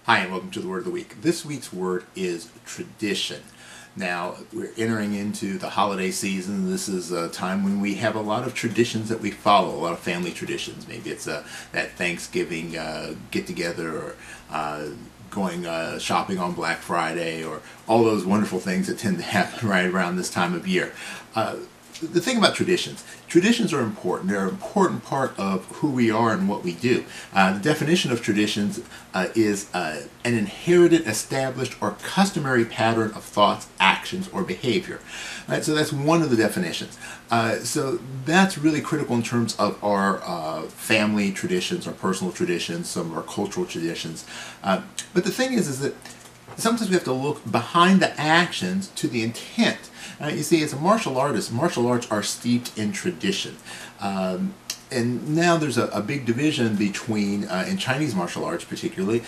Hi, and welcome to the Word of the Week. This week's word is tradition. Now, we're entering into the holiday season. This is a time when we have a lot of traditions that we follow, a lot of family traditions. Maybe it's that Thanksgiving get-together, or going shopping on Black Friday, or all those wonderful things that tend to happen right around this time of year. The thing about traditions are important. They're an important part of who we are and what we do. The definition of traditions is an inherited, established, or customary pattern of thoughts, actions, or behavior. Right, so that's one of the definitions. So that's really critical in terms of our family traditions, our personal traditions, some of our cultural traditions. But the thing is that sometimes we have to look behind the actions to the intent. You see, as a martial artist, martial arts are steeped in tradition. And now there's a big division between, in Chinese martial arts particularly,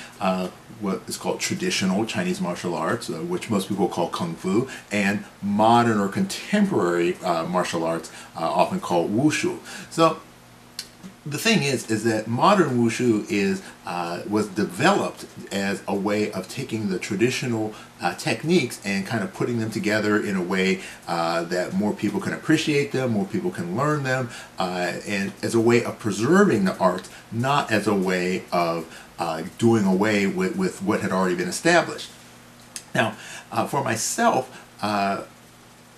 what is called traditional Chinese martial arts, which most people call Kung Fu, and modern or contemporary martial arts, often called Wushu. So the thing is that modern wushu was developed as a way of taking the traditional techniques and kind of putting them together in a way that more people can appreciate them, more people can learn them, and as a way of preserving the art, not as a way of doing away with what had already been established. Now, for myself,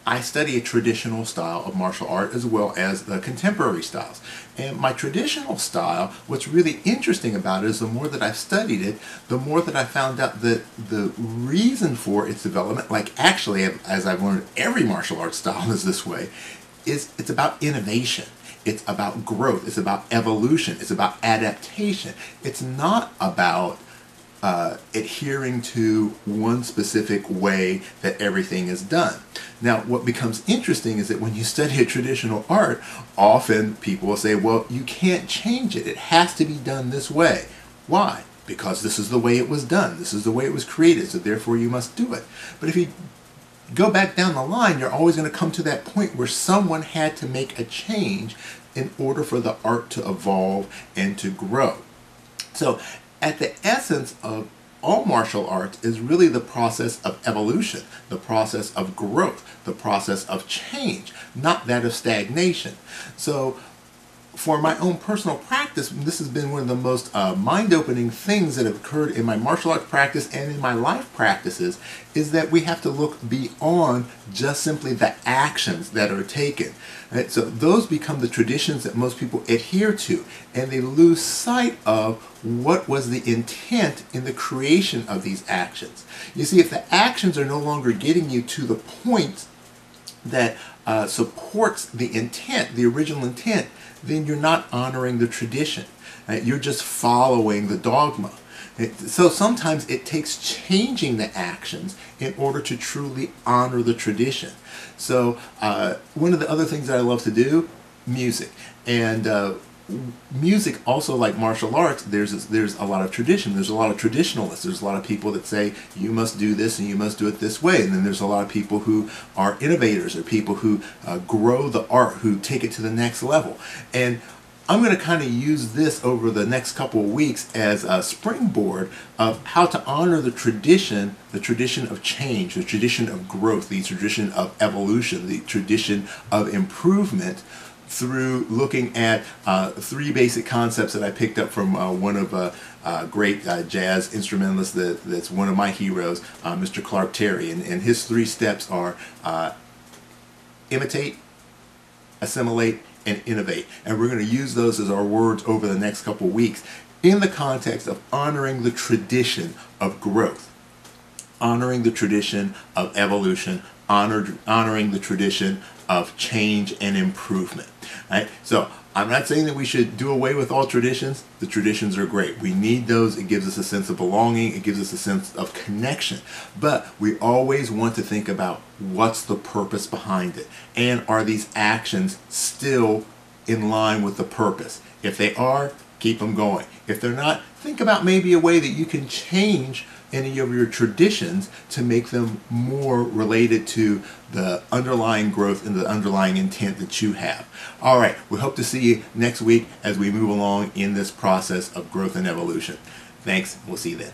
I study a traditional style of martial art as well as the contemporary styles. And my traditional style, what's really interesting about it is the more that I've studied it, the more that I found out that the reason for its development, like actually as I've learned every martial arts style is this way, is it's about innovation. It's about growth. It's about evolution. It's about adaptation. It's not about adhering to one specific way that everything is done. Now, what becomes interesting is that when you study a traditional art, often people will say, well, you can't change it. It has to be done this way. Why? Because this is the way it was done. This is the way it was created, so therefore you must do it. But if you go back down the line, you're always going to come to that point where someone had to make a change in order for the art to evolve and to grow. So, at the essence of all martial arts is really the process of evolution, the process of growth, the process of change, not that of stagnation. So for my own personal practice, this has been one of the most mind-opening things that have occurred in my martial arts practice and in my life practices, is that we have to look beyond just simply the actions that are taken. Right? So those become the traditions that most people adhere to, and they lose sight of what was the intent in the creation of these actions. You see, if the actions are no longer getting you to the point that supports the intent, the original intent, then you're not honoring the tradition. Right? You're just following the dogma. So sometimes it takes changing the actions in order to truly honor the tradition. So one of the other things that I love to do, music. And music, also like martial arts, there's a lot of tradition. There's a lot of traditionalists. There's a lot of people that say you must do this and you must do it this way. And then there's a lot of people who are innovators, or people who grow the art, who take it to the next level. And I'm going to kind of use this over the next couple of weeks as a springboard of how to honor the tradition of change, the tradition of growth, the tradition of evolution, the tradition of improvement, through looking at three basic concepts that I picked up from one of great jazz instrumentalist that's one of my heroes, Mr. Clark Terry. And his three steps are imitate, assimilate, and innovate. And we're going to use those as our words over the next couple of weeks in the context of honoring the tradition of growth, honoring the tradition of evolution, honoring the tradition of change and improvement. Right? So I'm not saying that we should do away with all traditions. The traditions are great. We need those. It gives us a sense of belonging. It gives us a sense of connection. But we always want to think about what's the purpose behind it. And are these actions still in line with the purpose? If they are, keep them going. If they're not, think about maybe a way that you can change any of your traditions to make them more related to the underlying growth and the underlying intent that you have. All right, we hope to see you next week as we move along in this process of growth and evolution. Thanks, we'll see you then.